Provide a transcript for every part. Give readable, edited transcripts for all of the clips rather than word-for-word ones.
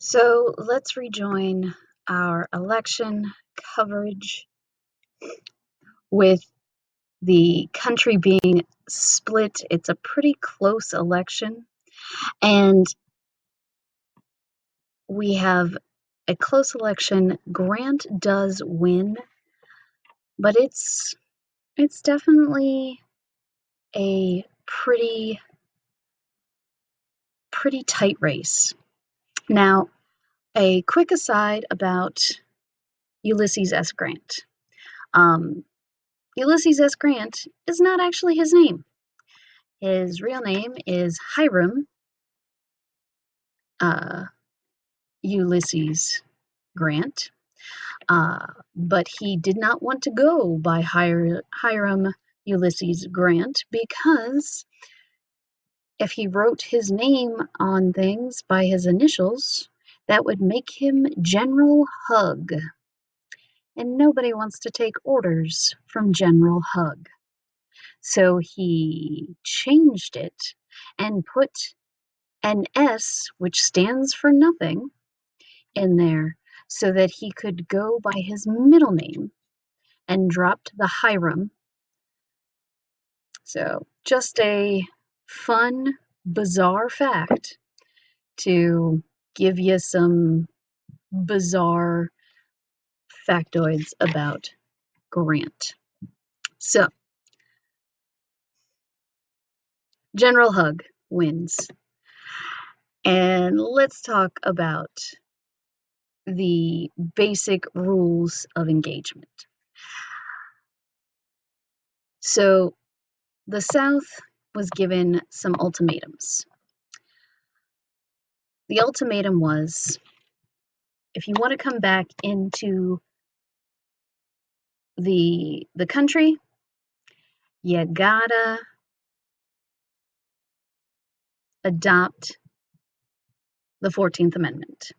So let's rejoin our election coverage with the country being split. It's a pretty close election, and we have a close election. Grant does win, but it's definitely a pretty tight race. Now, a quick aside about Ulysses S. Grant. Um, Ulysses S. Grant is not actually his name. His real name is Hiram uh, Ulysses Grant, but he did not want to go by Hiram Ulysses Grant because if he wrote his name on things by his initials, that would make him General Hug, and nobody wants to take orders from General Hug. So he changed it and put an S, which stands for nothing, in there so that he could go by his middle name and dropped the Hiram. So just a fun, bizarre fact to give you some bizarre factoids about Grant. So General Hug wins. And let's talk about the basic rules of engagement. So the South was given some ultimatums. The ultimatum was, if you want to come back into the country, you gotta adopt the 14th Amendment.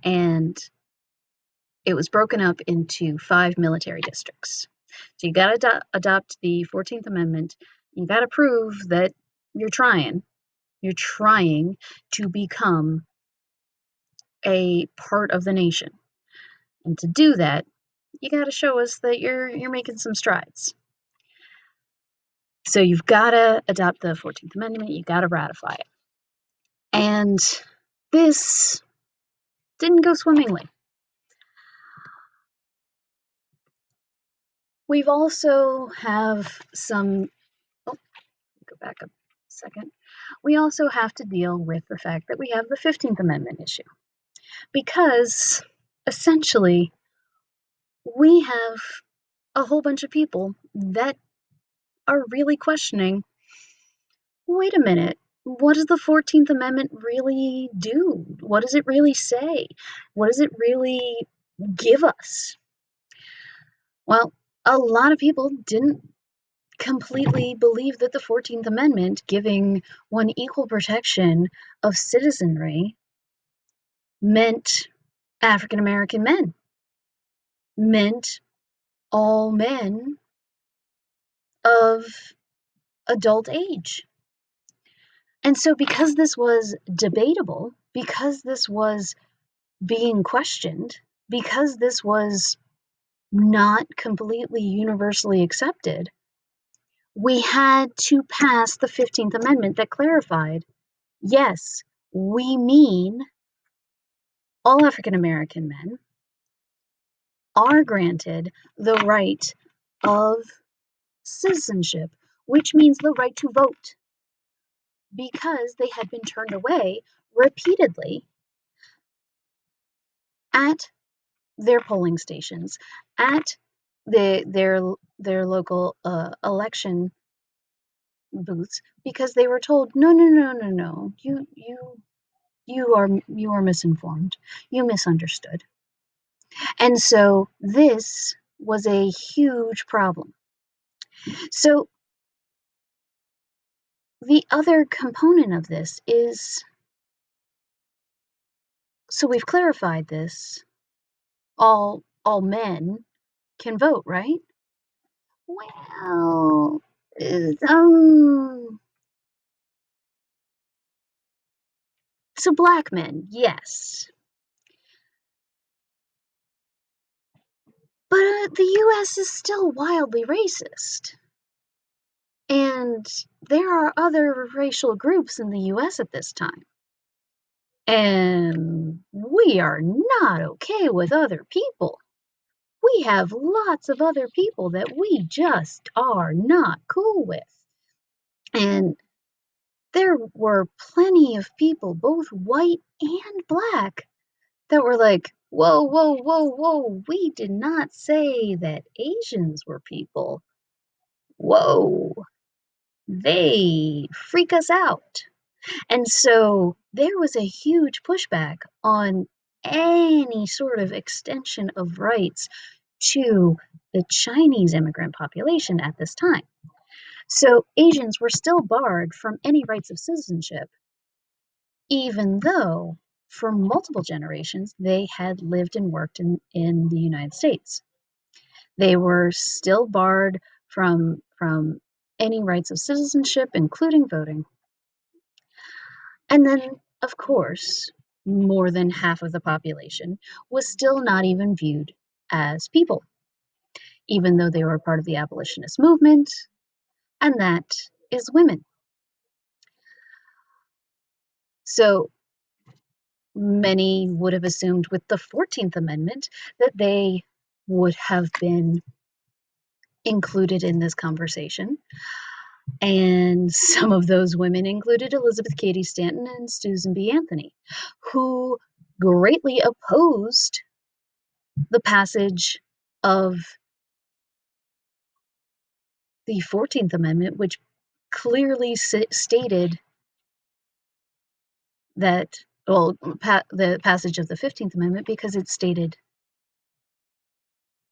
And it was broken up into 5 military districts. So you gotta adopt the 14th Amendment. You gotta prove that you're trying to become a part of the nation. And to do that, you got to show us that you're making some strides. So you've got to adopt the 14th Amendment, you got to ratify it. And this didn't go swimmingly. We've also have some, go back a second. We also have to deal with the fact that we have the 15th Amendment issue. Because essentially, we have a whole bunch of people that are really questioning, wait a minute, what does the 14th Amendment really do? What does it really say? What does it really give us? Well, a lot of people didn't completely believe that the 14th Amendment, giving one equal protection of citizenry, meant African American men, meant all men of adult age. And so, because this was debatable, because this was being questioned, because this was not completely universally accepted, we had to pass the 15th Amendment that clarified, yes, we mean all African American men are granted the right of citizenship, which means the right to vote, because they had been turned away repeatedly at their polling stations, at their local election booths, because they were told, no, you are misinformed, you misunderstood. And so this was a huge problem. So the other component of this is, so we've clarified this, all men can vote, right? Well, So black men, yes. But the US is still wildly racist. And there are other racial groups in the US at this time. And we are not okay with other people. We have lots of other people that we just are not cool with. And there were plenty of people, both white and black, that were like, whoa, whoa, whoa, whoa, we did not say that Asians were people. Whoa, they freak us out. And so there was a huge pushback on any sort of extension of rights to the Chinese immigrant population at this time. So Asians were still barred from any rights of citizenship, even though for multiple generations they had lived and worked in the United States. They were still barred from any rights of citizenship, including voting. And then, of course, more than half of the population was still not even viewed as people, even though they were part of the abolitionist movement, and that is women. So many would have assumed with the 14th Amendment that they would have been included in this conversation. And some of those women included Elizabeth Cady Stanton and Susan B. Anthony, who greatly opposed the passage of the 14th Amendment, which clearly stated that, well, the passage of the 15th Amendment, because it stated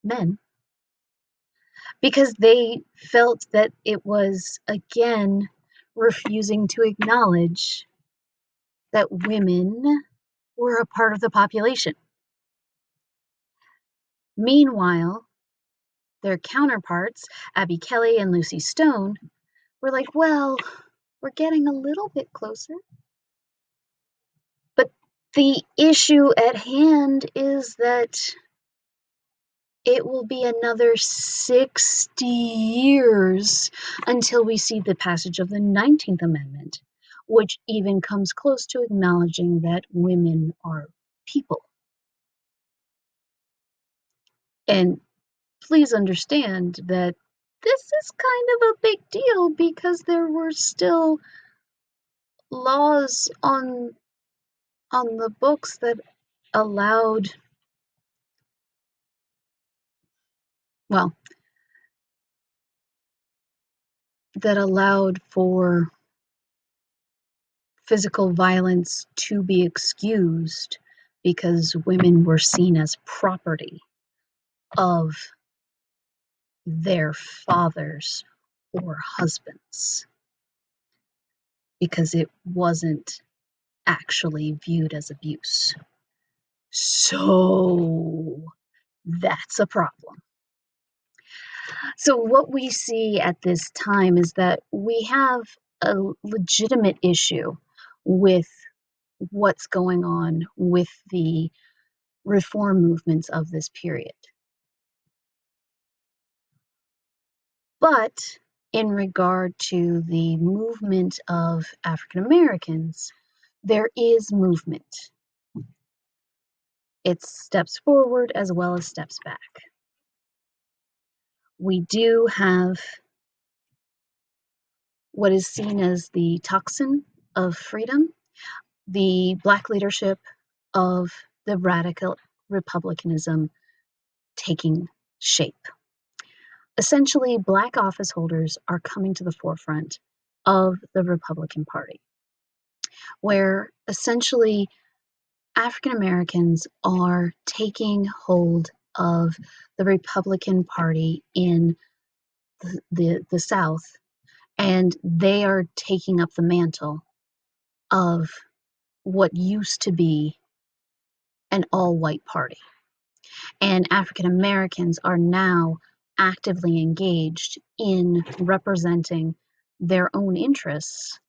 men, because they felt that it was, again, refusing to acknowledge that women were a part of the population. Meanwhile, their counterparts, Abby Kelly and Lucy Stone, were like, well, we're getting a little bit closer. But the issue at hand is that it will be another 60 years until we see the passage of the 19th Amendment, which even comes close to acknowledging that women are people. And please understand that this is kind of a big deal because there were still laws on the books that allowed, well, that allowed for physical violence to be excused because women were seen as property of their fathers or husbands because it wasn't actually viewed as abuse. So that's a problem. So what we see at this time is that we have a legitimate issue with what's going on with the reform movements of this period. But in regard to the movement of African Americans, there is movement. It's steps forward as well as steps back. We do have what is seen as the toxin of freedom, the Black leadership of the radical republicanism taking shape. Essentially, Black office holders are coming to the forefront of the Republican Party, where essentially African Americans are taking hold of the Republican Party in the South, and they are taking up the mantle of what used to be an all-white party. And African Americans are now actively engaged in representing their own interests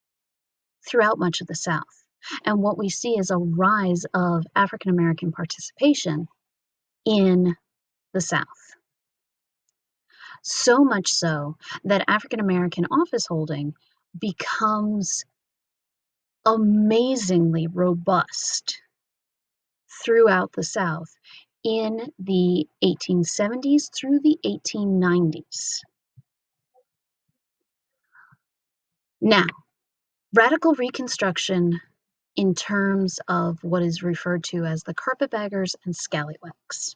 throughout much of the South. And what we see is a rise of African American participation in the South. So much so that African American office holding becomes amazingly robust throughout the South in the 1870s through the 1890s. Now, radical Reconstruction in terms of what is referred to as the carpetbaggers and scallywags.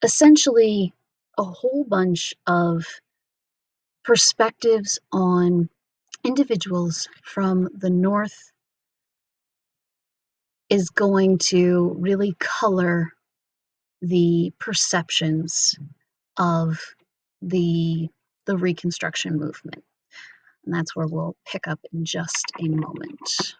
Essentially, a whole bunch of perspectives on individuals from the North is going to really color the perceptions of the Reconstruction movement. And that's where we'll pick up in just a moment.